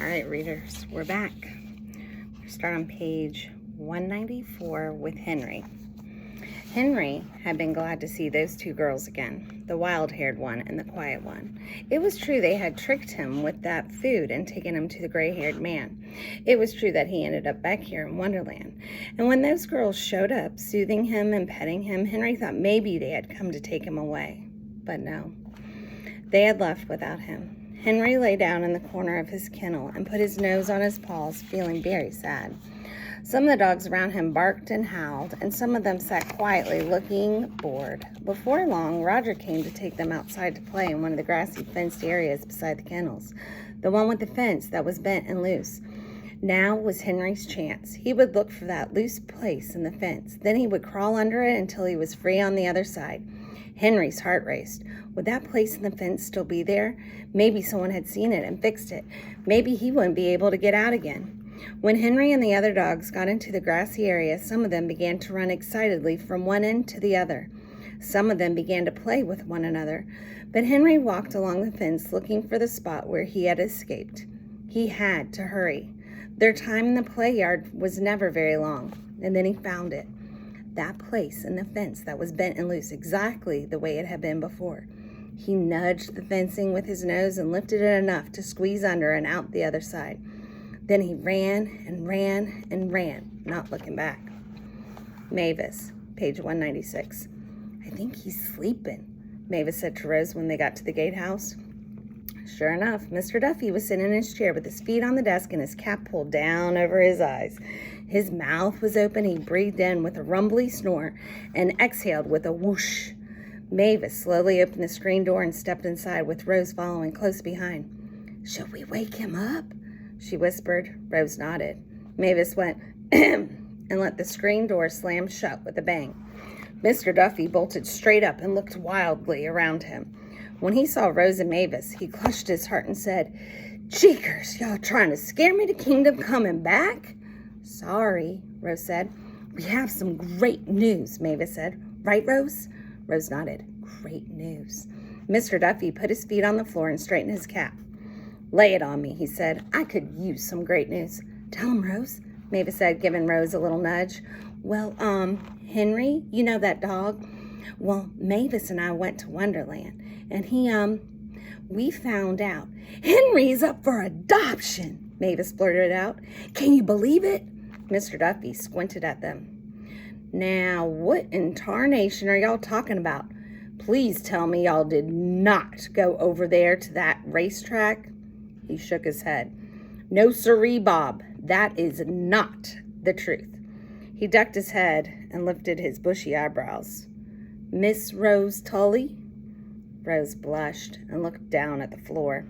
All right, readers, we're back. We'll start on page 194 with Henry. Henry had been glad to see those two girls again, the wild-haired one and the quiet one. It was true they had tricked him with that food and taken him to the gray-haired man. It was true that he ended up back here in Wonderland. And when those girls showed up, soothing him and petting him, Henry thought maybe they had come to take him away. But no, they had left without him. Henry lay down in the corner of his kennel and put his nose on his paws, feeling very sad. Some of the dogs around him barked and howled, and some of them sat quietly looking bored. Before long, Roger came to take them outside to play in one of the grassy fenced areas beside the kennels, the one with the fence that was bent and loose. Now was Henry's chance. He would look for that loose place in the fence. Then he would crawl under it until he was free on the other side. Henry's heart raced. Would that place in the fence still be there? Maybe someone had seen it and fixed it. Maybe he wouldn't be able to get out again. When Henry and the other dogs got into the grassy area, some of them began to run excitedly from one end to the other. Some of them began to play with one another. But Henry walked along the fence looking for the spot where he had escaped. He had to hurry. Their time in the play yard was never very long, and then he found it. That place in the fence that was bent and loose, exactly the way it had been before. He nudged the fencing with his nose and lifted it enough to squeeze under and out the other side. Then he ran and ran and ran, not looking back. Mavis, page 196. I think he's sleeping, Mavis said to Rose when they got to the gatehouse. Sure enough, Mr. Duffy was sitting in his chair with his feet on the desk and his cap pulled down over his eyes. His mouth was open. He breathed in with a rumbly snore and exhaled with a whoosh. Mavis slowly opened the screen door and stepped inside, with Rose following close behind. Should we wake him up? She whispered. Rose nodded. Mavis went and let the screen door slam shut with a bang. Mr. Duffy bolted straight up and looked wildly around him. When he saw Rose and Mavis, he clutched his heart and said, Jeekers, y'all trying to scare me to kingdom coming back? Sorry, Rose said. We have some great news, Mavis said. Right, Rose? Rose nodded. Great news. Mr. Duffy put his feet on the floor and straightened his cap. Lay it on me, he said. I could use some great news. Tell him, Rose, Mavis said, giving Rose a little nudge. Well, Henry, you know that dog? Well, Mavis and I went to Wonderland, and we found out Henry's up for adoption, Mavis blurted out. Can you believe it? Mr. Duffy squinted at them. Now, what in tarnation are y'all talking about? Please tell me y'all did not go over there to that racetrack. He shook his head. No siree, Bob. That is not the truth. He ducked his head and lifted his bushy eyebrows. Miss Rose Tully? Rose blushed and looked down at the floor.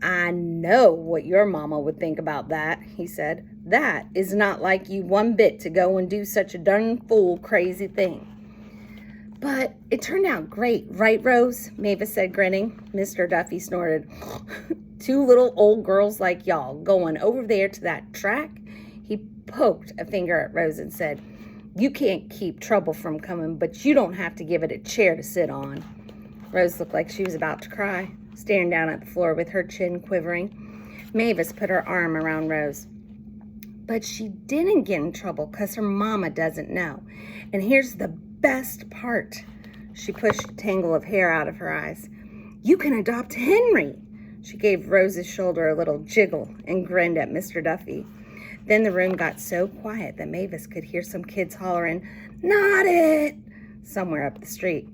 I know what your mama would think about that, he said. That is not like you one bit to go and do such a darn fool crazy thing. But it turned out great, right, Rose? Mavis said, grinning. Mr. Duffy snorted. Two little old girls like y'all going over there to that track? He poked a finger at Rose and said, You can't keep trouble from coming, but you don't have to give it a chair to sit on. Rose looked like she was about to cry, staring down at the floor with her chin quivering. Mavis put her arm around Rose. But she didn't get in trouble because her mama doesn't know. And here's the best part. She pushed a tangle of hair out of her eyes. You can adopt Henry. She gave Rose's shoulder a little jiggle and grinned at Mr. Duffy. Then the room got so quiet that Mavis could hear some kids hollering, Not it! Somewhere up the street.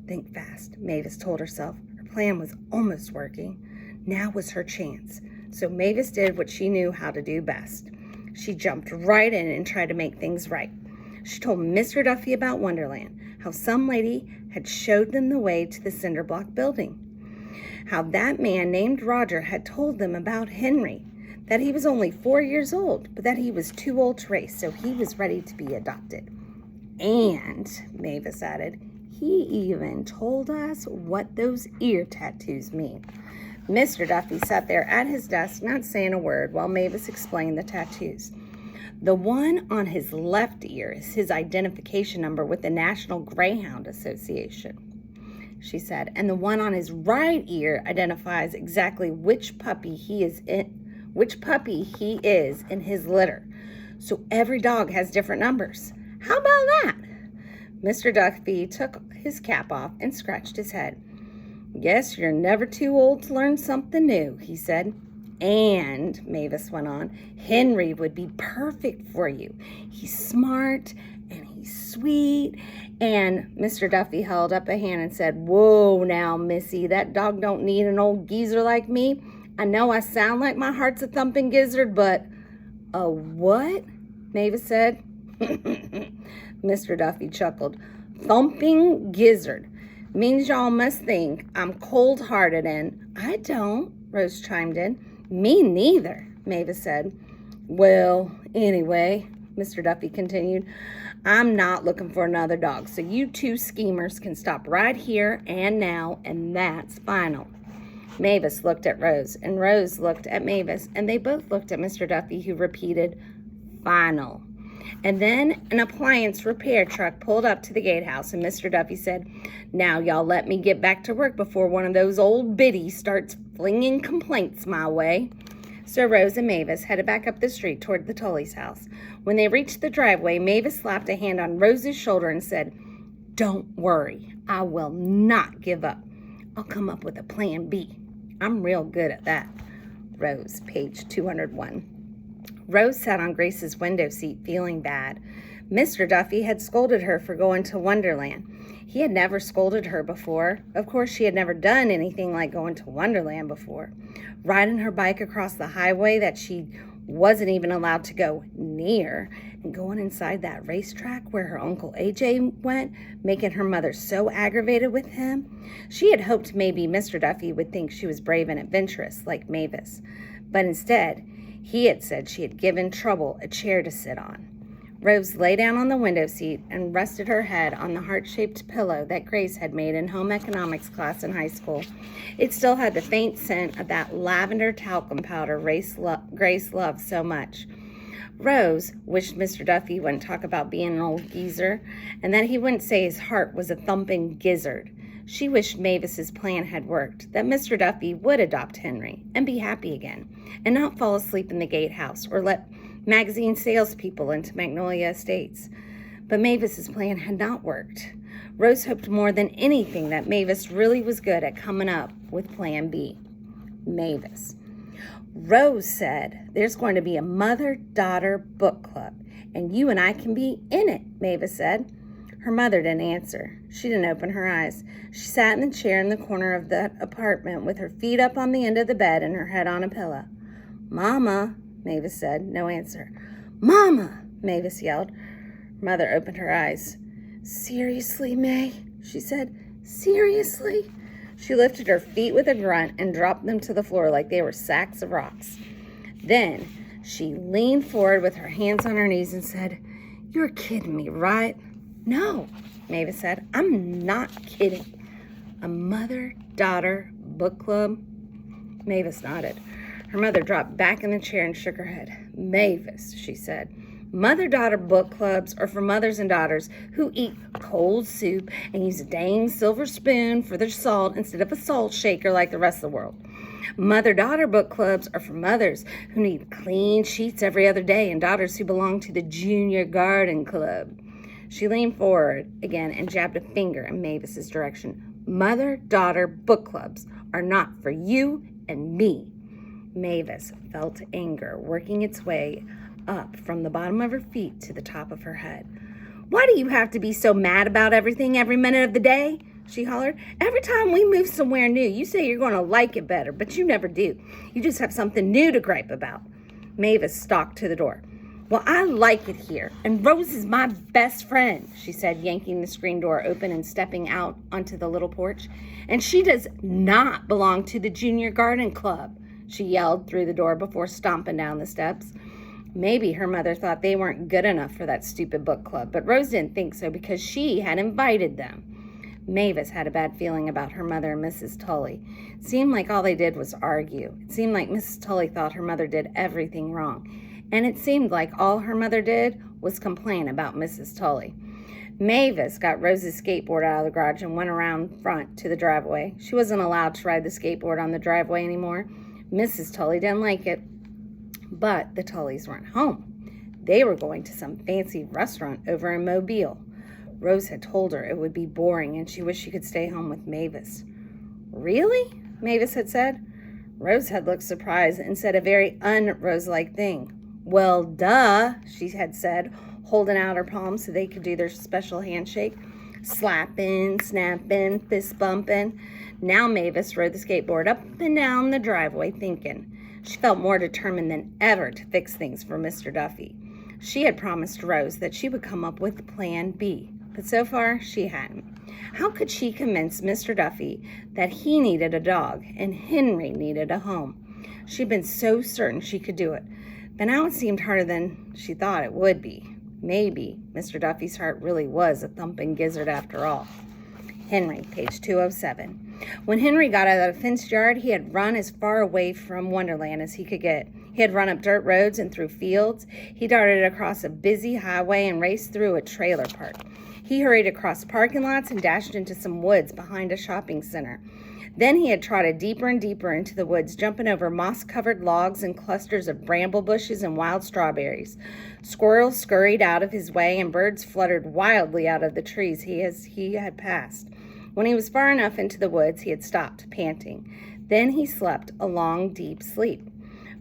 Think fast, Mavis told herself. Her plan was almost working. Now was her chance. So Mavis did what she knew how to do best. She jumped right in and tried to make things right. She told Mr. Duffy about Wonderland, how some lady had showed them the way to the cinder block building, how that man named Roger had told them about Henry, that he was only 4 years old, but that he was too old to race, so he was ready to be adopted. And, Mavis added, he even told us what those ear tattoos mean. Mr. Duffy sat there at his desk, not saying a word, while Mavis explained the tattoos. The one on his left ear is his identification number with the National Greyhound Association, she said, and the one on his right ear identifies exactly which puppy he is in, which puppy he is in his litter. So every dog has different numbers. How about that? Mr. Duffy took his cap off and scratched his head. Guess you're never too old to learn something new, he said. And, Mavis went on, Henry would be perfect for you. He's smart and he's sweet. And Mr. Duffy held up a hand and said, whoa now, Missy, that dog don't need an old geezer like me. I know I sound like my heart's a thumping gizzard, but a what? Mavis said. Mr. Duffy chuckled. Thumping gizzard. Means y'all must think I'm cold-hearted and I don't, Rose chimed in. Me neither, Mavis said. Well, anyway, Mr. Duffy continued, I'm not looking for another dog, so you two schemers can stop right here and now, and that's final. Mavis looked at Rose, and Rose looked at Mavis, and they both looked at Mr. Duffy, who repeated, final. And then an appliance repair truck pulled up to the gatehouse, and Mr. Duffy said, now y'all let me get back to work before one of those old biddies starts flinging complaints my way. So Rose and Mavis headed back up the street toward the Tully's house. When they reached the driveway, Mavis slapped a hand on Rose's shoulder and said, don't worry, I will not give up. I'll come up with a plan B. I'm real good at that. Rose, page 201. Rose sat on Grace's window seat feeling bad. Mr. Duffy had scolded her for going to Wonderland. He had never scolded her before. Of course, she had never done anything like going to Wonderland before. Riding her bike across the highway that she wasn't even allowed to go near, and going inside that racetrack where her Uncle AJ went, making her mother so aggravated with him. She had hoped maybe Mr. Duffy would think she was brave and adventurous like Mavis. But instead, he had said she had given Trouble a chair to sit on. Rose lay down on the window seat and rested her head on the heart-shaped pillow that Grace had made in home economics class in high school. It still had the faint scent of that lavender talcum powder Grace loved so much. Rose wished Mr. Duffy wouldn't talk about being an old geezer, and that he wouldn't say his heart was a thumping gizzard. She wished Mavis's plan had worked, that Mr. Duffy would adopt Henry and be happy again, and not fall asleep in the gatehouse or let magazine salespeople into Magnolia Estates. But Mavis's plan had not worked. Rose hoped more than anything that Mavis really was good at coming up with Plan B. Mavis. Rose said, there's going to be a mother-daughter book club, and you and I can be in it, Mavis said. Her mother didn't answer. She didn't open her eyes. She sat in the chair in the corner of the apartment with her feet up on the end of the bed and her head on a pillow. Mama, Mavis said. No answer. Mama, Mavis yelled. Her mother opened her eyes. Seriously, May? She said. Seriously? She lifted her feet with a grunt and dropped them to the floor like they were sacks of rocks. Then she leaned forward with her hands on her knees and said, you're kidding me, right? No, Mavis said. I'm not kidding. A mother-daughter book club? Mavis nodded. Her mother dropped back in the chair and shook her head. Mavis, she said, mother-daughter book clubs are for mothers and daughters who eat cold soup and use a dang silver spoon for their salt instead of a salt shaker like the rest of the world. Mother-daughter book clubs are for mothers who need clean sheets every other day and daughters who belong to the junior garden club. She leaned forward again and jabbed a finger in Mavis's direction. Mother-daughter book clubs are not for you and me. Mavis felt anger working its way up from the bottom of her feet to the top of her head. Why do you have to be so mad about everything every minute of the day? She hollered. Every time we move somewhere new, you say you're going to like it better, but you never do. You just have something new to gripe about. Mavis stalked to the door. Well, I like it here, and Rose is my best friend, she said, yanking the screen door open and stepping out onto the little porch. And she does not belong to the junior garden club, she yelled through the door before stomping down the steps. Maybe her mother thought they weren't good enough for that stupid book club, but Rose didn't think so because she had invited them. Mavis had a bad feeling about her mother and Mrs. Tully. It seemed like all they did was argue. It seemed like Mrs. Tully thought her mother did everything wrong. And it seemed like all her mother did was complain about Mrs. Tully. Mavis got Rose's skateboard out of the garage and went around front to the driveway. She wasn't allowed to ride the skateboard on the driveway anymore. Mrs. Tully didn't like it. But the Tullys weren't home. They were going to some fancy restaurant over in Mobile. Rose had told her it would be boring and she wished she could stay home with Mavis. Really? Mavis had said. Rose had looked surprised and said a very un-Rose-like thing. Well, duh, she had said, holding out her palms so they could do their special handshake. Slapping, snapping, fist bumping. Now Mavis rode the skateboard up and down the driveway thinking. She felt more determined than ever to fix things for Mr. Duffy. She had promised Rose that she would come up with Plan B, but so far she hadn't. How could she convince Mr. Duffy that he needed a dog and Henry needed a home? She'd been so certain she could do it, but now it seemed harder than she thought it would be. Maybe Mr. Duffy's heart really was a thumping gizzard after all. Henry, page 207. When Henry got out of the fenced yard, he had run as far away from Wonderland as he could get. He had run up dirt roads and through fields. He darted across a busy highway and raced through a trailer park. He hurried across parking lots and dashed into some woods behind a shopping center. Then he had trotted deeper and deeper into the woods, jumping over moss-covered logs and clusters of bramble bushes and wild strawberries. Squirrels scurried out of his way, and birds fluttered wildly out of the trees he had passed. When he was far enough into the woods, he had stopped, panting. Then he slept a long, deep sleep.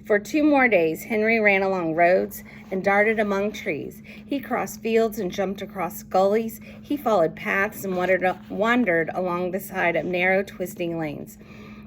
For 2 more days, Henry ran along roads and darted among trees. He crossed fields and jumped across gullies. He followed paths and wandered along the side of narrow, twisting lanes.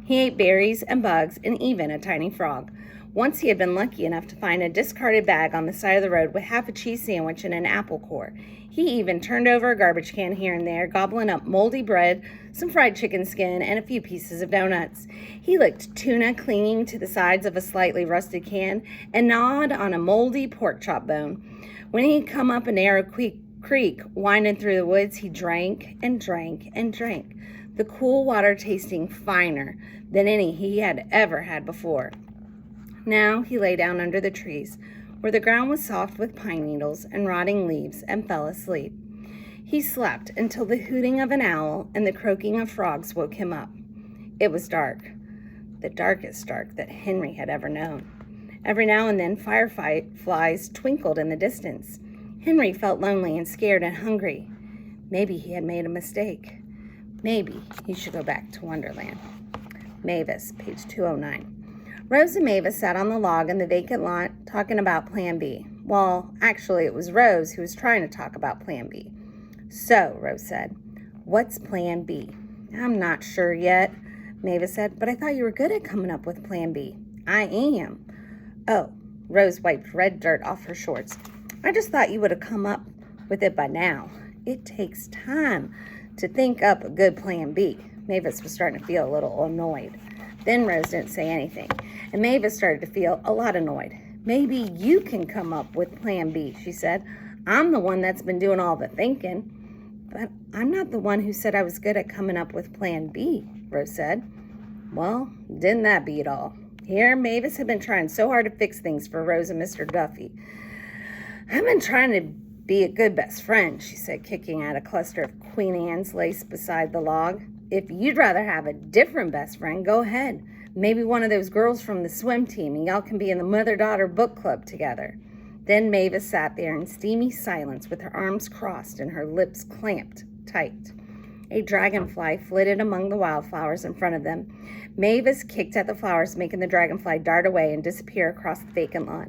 He ate berries and bugs and even a tiny frog. Once he had been lucky enough to find a discarded bag on the side of the road with half a cheese sandwich and an apple core. He even turned over a garbage can here and there, gobbling up moldy bread, some fried chicken skin, and a few pieces of donuts. He licked tuna clinging to the sides of a slightly rusted can and gnawed on a moldy pork chop bone. When he'd come up a narrow creek winding through the woods, he drank and drank and drank, the cool water tasting finer than any he had ever had before. Now he lay down under the trees, where the ground was soft with pine needles and rotting leaves, and fell asleep. He slept until the hooting of an owl and the croaking of frogs woke him up. It was dark, the darkest dark that Henry had ever known. Every now and then fireflies twinkled in the distance. Henry felt lonely and scared and hungry. Maybe he had made a mistake. Maybe he should go back to Wonderland. Mavis, page 209. Rose and Mavis sat on the log in the vacant lot talking about Plan B. Well, actually, it was Rose who was trying to talk about Plan B. So, Rose said, what's Plan B? I'm not sure yet, Mavis said, but I thought you were good at coming up with Plan B. I am. Oh, Rose wiped red dirt off her shorts. I just thought you would have come up with it by now. It takes time to think up a good Plan B. Mavis was starting to feel a little annoyed. Then Rose didn't say anything, and Mavis started to feel a lot annoyed. Maybe you can come up with Plan B, she said. I'm the one that's been doing all the thinking. But I'm not the one who said I was good at coming up with Plan B, Rose said. Well, didn't that beat all? Here, Mavis had been trying so hard to fix things for Rose and Mr. Duffy. I've been trying to be a good best friend, she said, kicking at a cluster of Queen Anne's lace beside the log. If you'd rather have a different best friend, go ahead. Maybe one of those girls from the swim team, and y'all can be in the mother-daughter book club together. Then Mavis sat there in steamy silence with her arms crossed and her lips clamped tight. A dragonfly flitted among the wildflowers in front of them. Mavis kicked at the flowers, making the dragonfly dart away and disappear across the vacant lot.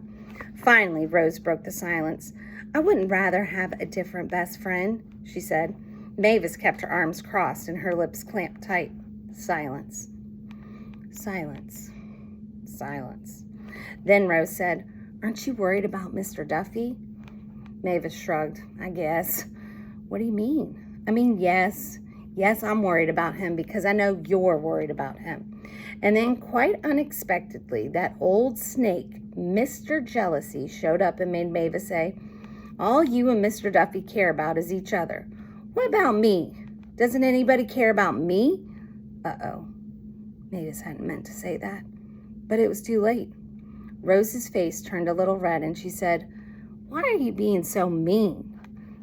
Finally, Rose broke the silence. I wouldn't rather have a different best friend, she said. Mavis kept her arms crossed and her lips clamped tight. Silence. Silence. Silence. Then Rose said, Aren't you worried about Mr. Duffy? Mavis shrugged. I guess. What do you mean? I mean, yes. Yes, I'm worried about him because I know you're worried about him. And then quite unexpectedly, that old snake, Mr. Jealousy, showed up and made Mavis say, All you and Mr. Duffy care about is each other. What about me? Doesn't anybody care about me? Uh-oh. Mavis hadn't meant to say that, but it was too late. Rose's face turned a little red, and she said, Why are you being so mean?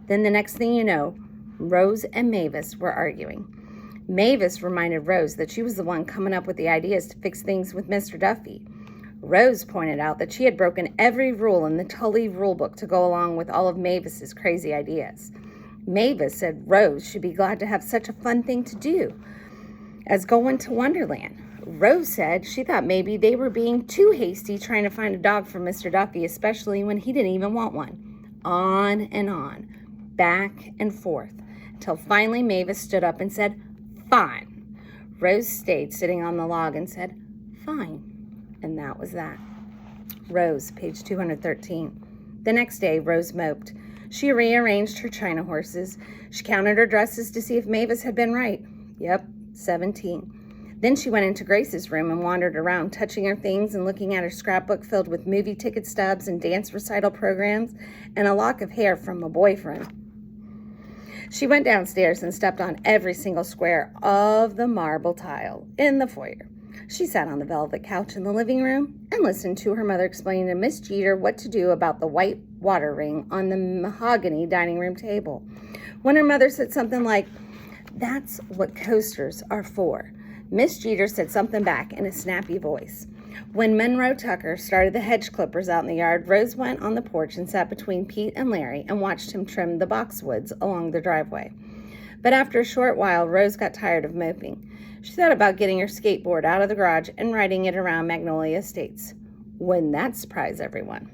Then the next thing you know, Rose and Mavis were arguing. Mavis reminded Rose that she was the one coming up with the ideas to fix things with Mr. Duffy. Rose pointed out that she had broken every rule in the Tully rulebook to go along with all of Mavis's crazy ideas. Mavis said Rose should be glad to have such a fun thing to do as going to Wonderland. Rose said she thought maybe they were being too hasty trying to find a dog for Mr. Duffy, especially when he didn't even want one. On and on, back and forth, until finally Mavis stood up and said, "Fine." Rose stayed sitting on the log and said, "Fine." And that was that. Rose, page 213. The next day, Rose moped. She rearranged her china horses. She counted her dresses to see if Mavis had been right. Yep, 17. Then she went into Grace's room and wandered around, touching her things and looking at her scrapbook filled with movie ticket stubs and dance recital programs and a lock of hair from a boyfriend. She went downstairs and stepped on every single square of the marble tile in the foyer. She sat on the velvet couch in the living room and listened to her mother explain to Miss Jeter what to do about the white water ring on the mahogany dining room table. When her mother said something like, "That's what coasters are for," Miss Jeter said something back in a snappy voice. When Monroe Tucker started the hedge clippers out in the yard, Rose went on the porch and sat between Pete and Larry and watched him trim the boxwoods along the driveway. But after a short while, Rose got tired of moping. She thought about getting her skateboard out of the garage and riding it around Magnolia Estates. Wouldn't that surprise everyone?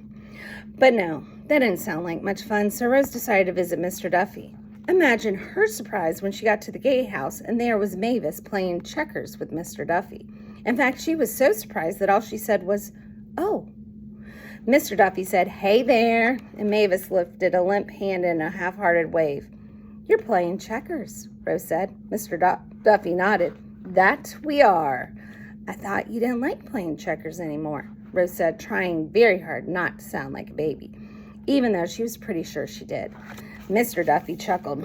But no, that didn't sound like much fun, so Rose decided to visit Mr. Duffy. Imagine her surprise when she got to the gatehouse and there was Mavis playing checkers with Mr. Duffy. In fact, she was so surprised that all she said was, "Oh." Mr. Duffy said, "Hey there," and Mavis lifted a limp hand in a half-hearted wave. "You're playing checkers," Rose said. Mr. Duffy nodded. "That we are." "I thought you didn't like playing checkers anymore," Rose said, trying very hard not to sound like a baby, even though she was pretty sure she did. Mr. Duffy chuckled.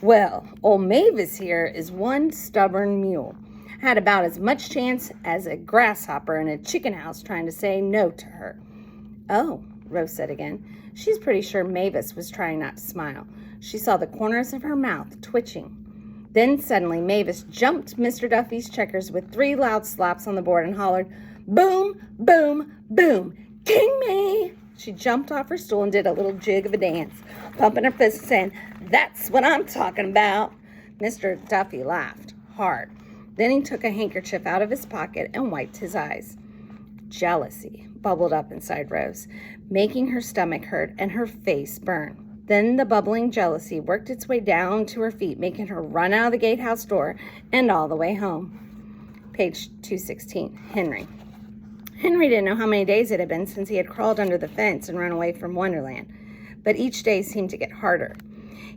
"Well, old Mavis here is one stubborn mule. Had about as much chance as a grasshopper in a chicken house trying to say no to her." "Oh," Rose said again. She's pretty sure Mavis was trying not to smile. She saw the corners of her mouth twitching. Then suddenly Mavis jumped Mr. Duffy's checkers with 3 loud slaps on the board and hollered, "Boom, boom, boom, king me!" She jumped off her stool and did a little jig of a dance, pumping her fists saying, "That's what I'm talking about." Mr. Duffy laughed hard. Then he took a handkerchief out of his pocket and wiped his eyes. Jealousy bubbled up inside Rose, making her stomach hurt and her face burn. Then the bubbling jealousy worked its way down to her feet, making her run out of the gatehouse door and all the way home. Page 216, Henry. Henry didn't know how many days it had been since he had crawled under the fence and run away from Wonderland, but each day seemed to get harder.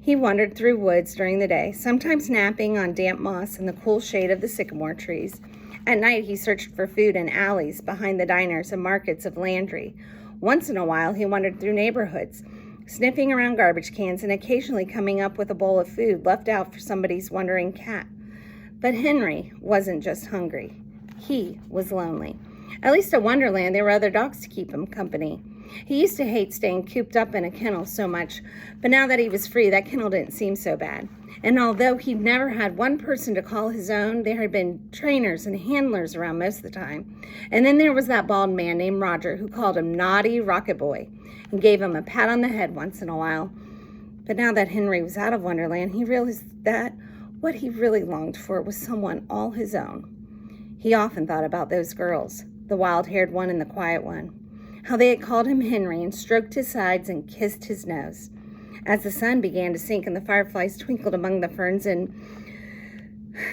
He wandered through woods during the day, sometimes napping on damp moss in the cool shade of the sycamore trees. At night, he searched for food in alleys behind the diners and markets of Landry. Once in a while, he wandered through neighborhoods, sniffing around garbage cans and occasionally coming up with a bowl of food left out for somebody's wandering cat. But Henry wasn't just hungry. He was lonely. At least at Wonderland, there were other dogs to keep him company. He used to hate staying cooped up in a kennel so much, but now that he was free, that kennel didn't seem so bad. And although he'd never had one person to call his own, there had been trainers and handlers around most of the time. And then there was that bald man named Roger who called him Naughty Rocket Boy and gave him a pat on the head once in a while. But now that Henry was out of Wonderland, he realized that what he really longed for was someone all his own. He often thought about those girls, the wild-haired one and the quiet one, how they had called him Henry and stroked his sides and kissed his nose. As the sun began to sink and the fireflies twinkled among the ferns and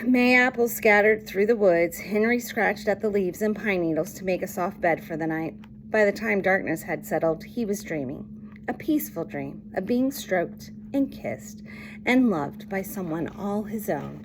May apples scattered through the woods, Henry scratched at the leaves and pine needles to make a soft bed for the night. By the time darkness had settled, he was dreaming, a peaceful dream of being stroked and kissed and loved by someone all his own.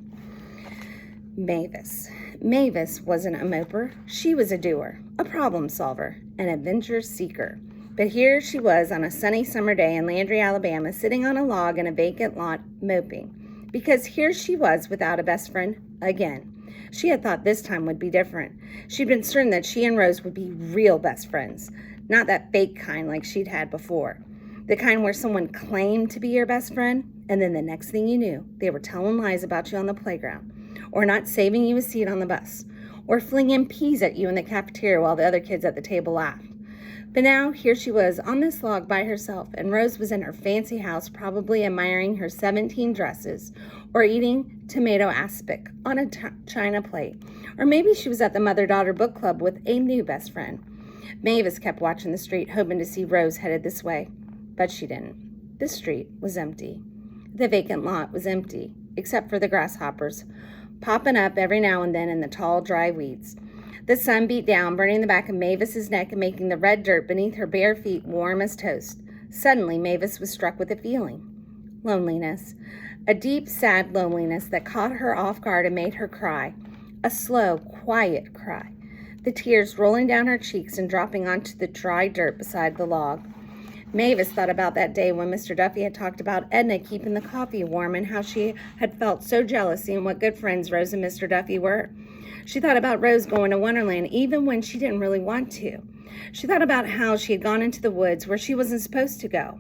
Mavis. Mavis wasn't a moper. She was a doer, a problem solver, an adventure seeker. But here she was on a sunny summer day in Landry, Alabama, sitting on a log in a vacant lot moping. Because here she was without a best friend again. She had thought this time would be different. She'd been certain that she and Rose would be real best friends, not that fake kind like she'd had before. The kind where someone claimed to be your best friend, and then the next thing you knew, they were telling lies about you on the playground, or not saving you a seat on the bus, or flinging peas at you in the cafeteria while the other kids at the table laughed. But now, here she was on this log by herself, and Rose was in her fancy house, probably admiring her 17 dresses, or eating tomato aspic on a china plate. Or maybe she was at the mother-daughter book club with a new best friend. Mavis kept watching the street, hoping to see Rose headed this way, but she didn't. The street was empty. The vacant lot was empty, except for the grasshoppers, popping up every now and then in the tall, dry weeds. The sun beat down, burning the back of Mavis's neck and making the red dirt beneath her bare feet warm as toast. Suddenly, Mavis was struck with a feeling. Loneliness. A deep, sad loneliness that caught her off guard and made her cry. A slow, quiet cry. The tears rolling down her cheeks and dropping onto the dry dirt beside the log. Mavis thought about that day when Mr. Duffy had talked about Edna keeping the coffee warm and how she had felt so jealous seeing what good friends Rose and Mr. Duffy were. She thought about Rose going to Wonderland even when she didn't really want to. She thought about how she had gone into the woods where she wasn't supposed to go.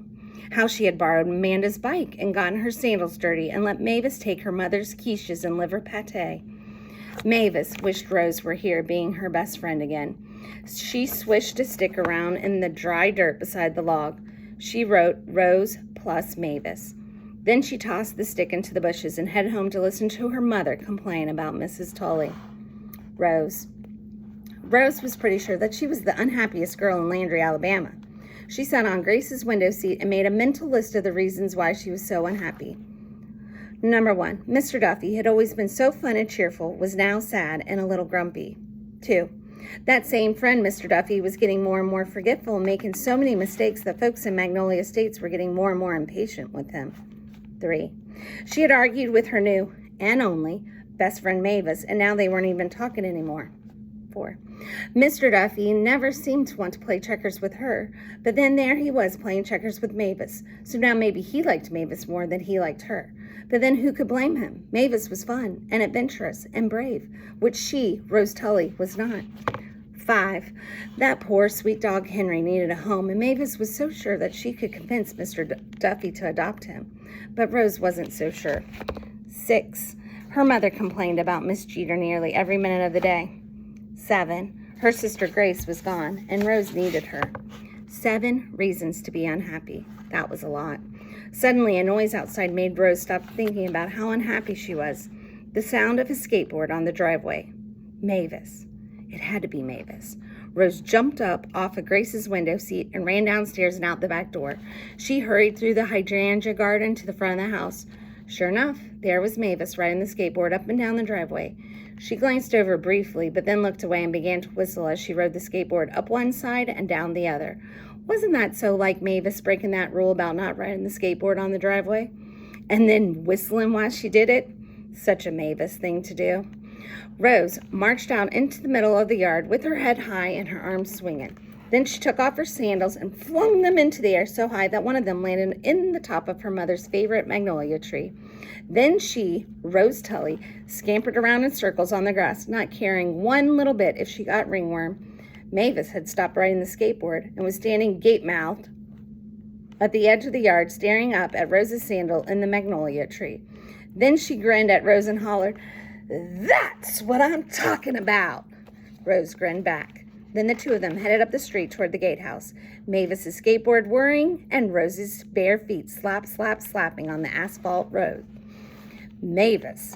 How she had borrowed Amanda's bike and gotten her sandals dirty and let Mavis take her mother's quiches and liver pate. Mavis wished Rose were here being her best friend again. She swished a stick around in the dry dirt beside the log. She wrote Rose plus Mavis. Then she tossed the stick into the bushes and headed home to listen to her mother complain about Mrs. Tully. Rose. Rose was pretty sure that she was the unhappiest girl in Landry, Alabama. She sat on Grace's window seat and made a mental list of the reasons why she was so unhappy. Number 1, Mr. Duffy had always been so fun and cheerful, was now sad and a little grumpy. 2, that same friend, Mr. Duffy, was getting more and more forgetful and making so many mistakes that folks in Magnolia Estates were getting more and more impatient with him. 3, she had argued with her new, and only, best friend Mavis, and now they weren't even talking anymore. 4, Mr. Duffy never seemed to want to play checkers with her, but then there he was playing checkers with Mavis, so now maybe he liked Mavis more than he liked her. But then who could blame him? Mavis was fun and adventurous and brave, which she, Rose Tully, was not. 5, that poor sweet dog Henry needed a home, and Mavis was so sure that she could convince Mr. Duffy to adopt him, but Rose wasn't so sure. 6, her mother complained about Miss Jeter nearly every minute of the day. 7, her sister Grace was gone, and Rose needed her. 7 reasons to be unhappy. That was a lot. Suddenly, a noise outside made Rose stop thinking about how unhappy she was. The sound of a skateboard on the driveway. Mavis. It had to be Mavis. Rose jumped up off of Grace's window seat and ran downstairs and out the back door. She hurried through the hydrangea garden to the front of the house. Sure enough, there was Mavis riding the skateboard up and down the driveway. She glanced over briefly, but then looked away and began to whistle as she rode the skateboard up one side and down the other. Wasn't that so like Mavis breaking that rule about not riding the skateboard on the driveway? And then whistling while she did it? Such a Mavis thing to do. Rose marched out into the middle of the yard with her head high and her arms swinging. Then she took off her sandals and flung them into the air so high that one of them landed in the top of her mother's favorite magnolia tree. Then she, Rose Tully, scampered around in circles on the grass, not caring one little bit if she got ringworm. Mavis had stopped riding the skateboard and was standing gape-mouthed at the edge of the yard, staring up at Rose's sandal in the magnolia tree. Then she grinned at Rose and hollered, "That's what I'm talking about!" Rose grinned back. Then the two of them headed up the street toward the gatehouse, Mavis's skateboard whirring and Rose's bare feet slapping on the asphalt road. Mavis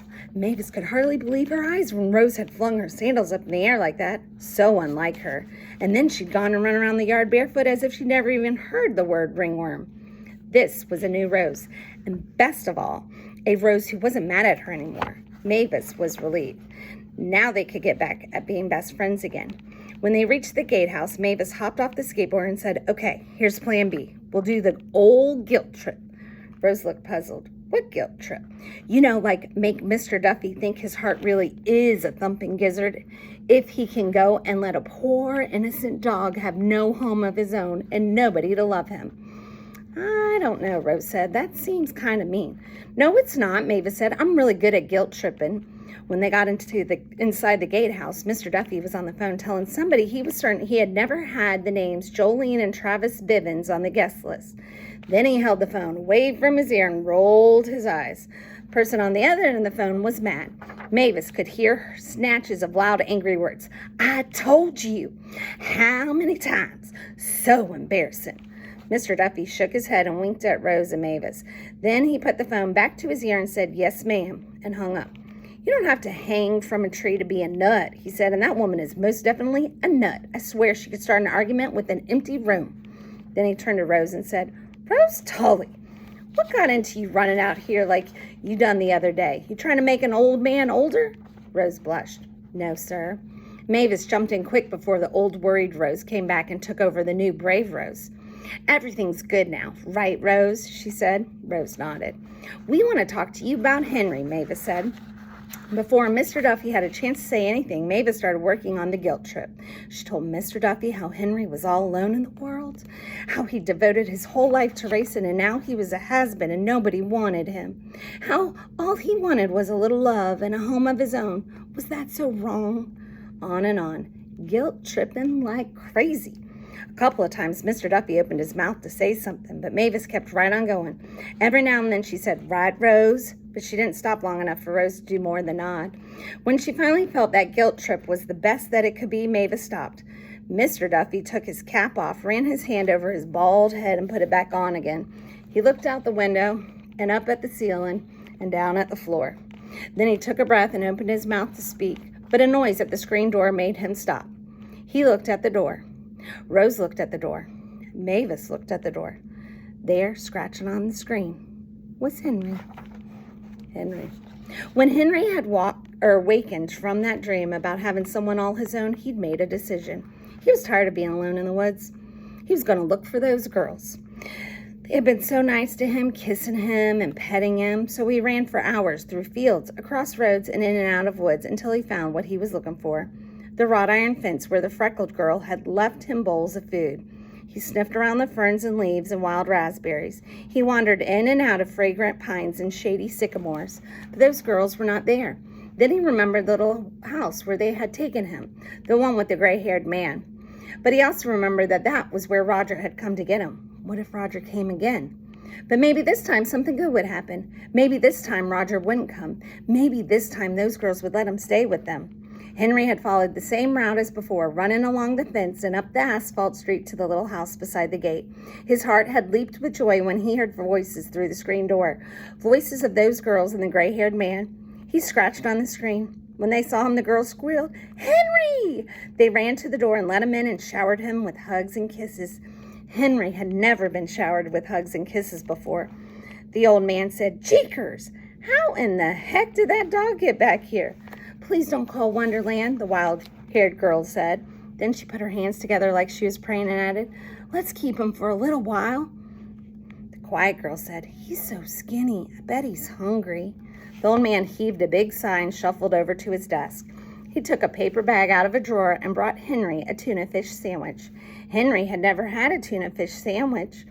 could hardly believe her eyes when Rose had flung her sandals up in the air like that. So unlike her. And then she'd gone and run around the yard barefoot as if she'd never even heard the word ringworm. This was a new Rose, and best of all, a Rose who wasn't mad at her anymore. Mavis was relieved. Now they could get back at being best friends again. When they reached the gatehouse, Mavis hopped off the skateboard and said, "Okay, here's plan B. We'll do the old guilt trip." Rose looked puzzled. "What guilt trip?" "You know, like make Mr. Duffy think his heart really is a thumping gizzard. If he can go and let a poor, innocent dog have no home of his own and nobody to love him." "I don't know," Rose said. "That seems kind of mean." "No, it's not," Mavis said. "I'm really good at guilt tripping." When they got inside the gatehouse, Mr. Duffy was on the phone telling somebody he was certain he had never had the names Jolene and Travis Bivens on the guest list. Then he held the phone, waved from his ear, and rolled his eyes. Person on the other end of the phone was mad. Mavis could hear snatches of loud, angry words. I told you. How many times? So embarrassing. Mr. Duffy shook his head and winked at Rose and Mavis. Then he put the phone back to his ear and said, yes, ma'am, and hung up. You don't have to hang from a tree to be a nut, he said, and that woman is most definitely a nut. I swear she could start an argument with an empty room. Then he turned to Rose and said, Rose Tully, what got into you running out here like you done the other day? You trying to make an old man older? Rose blushed. No, sir. Mavis jumped in quick before the old worried Rose came back and took over the new brave Rose. Everything's good now, right, Rose? She said. Rose nodded. We want to talk to you about Henry, Mavis said. Before Mr. Duffy had a chance to say anything, Mavis started working on the guilt trip. She told Mr. Duffy how Henry was all alone in the world, how he devoted his whole life to racing and now he was a has-been and nobody wanted him, how all he wanted was a little love and a home of his own. Was that so wrong? On and on, guilt tripping like crazy. A couple of times Mr. Duffy opened his mouth to say something, but Mavis kept right on going. Every now and then she said, right, Rose? But she didn't stop long enough for Rose to do more than nod. When she finally felt that guilt trip was the best that it could be, Mavis stopped. Mr. Duffy took his cap off, ran his hand over his bald head, and put it back on again. He looked out the window and up at the ceiling and down at the floor. Then he took a breath and opened his mouth to speak, but a noise at the screen door made him stop. He looked at the door. Rose looked at the door. Mavis looked at the door. There, scratching on the screen, was Henry. Henry. When Henry had wakened from that dream about having someone all his own, he'd made a decision. He was tired of being alone in the woods. He was going to look for those girls. They had been so nice to him, kissing him and petting him, so he ran for hours through fields, across roads, and in and out of woods until he found what he was looking for. The wrought iron fence where the freckled girl had left him bowls of food. He sniffed around the ferns and leaves and wild raspberries. He wandered in and out of fragrant pines and shady sycamores, but those girls were not there. Then he remembered the little house where they had taken him, the one with the gray-haired man. But he also remembered that that was where Roger had come to get him. What if Roger came again? But maybe this time something good would happen. Maybe this time Roger wouldn't come. Maybe this time those girls would let him stay with them. Henry had followed the same route as before, running along the fence and up the asphalt street to the little house beside the gate. His heart had leaped with joy when he heard voices through the screen door, voices of those girls and the gray-haired man. He scratched on the screen. When they saw him, the girls squealed, Henry! They ran to the door and let him in and showered him with hugs and kisses. Henry had never been showered with hugs and kisses before. The old man said, Jeekers, how in the heck did that dog get back here? Please don't call Wonderland, the wild-haired girl said. Then she put her hands together like she was praying and added, let's keep him for a little while. The quiet girl said, he's so skinny. I bet he's hungry. The old man heaved a big sigh and shuffled over to his desk. He took a paper bag out of a drawer and brought Henry a tuna fish sandwich. Henry had never had a tuna fish sandwich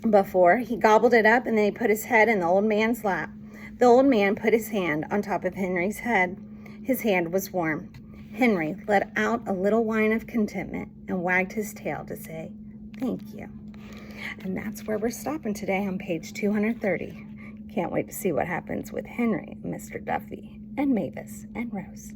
before. He gobbled it up and then he put his head in the old man's lap. The old man put his hand on top of Henry's head. His hand was warm. Henry let out a little whine of contentment and wagged his tail to say, thank you. And that's where we're stopping today on page 230. Can't wait to see what happens with Henry, Mr. Duffy, and Mavis, and Rose.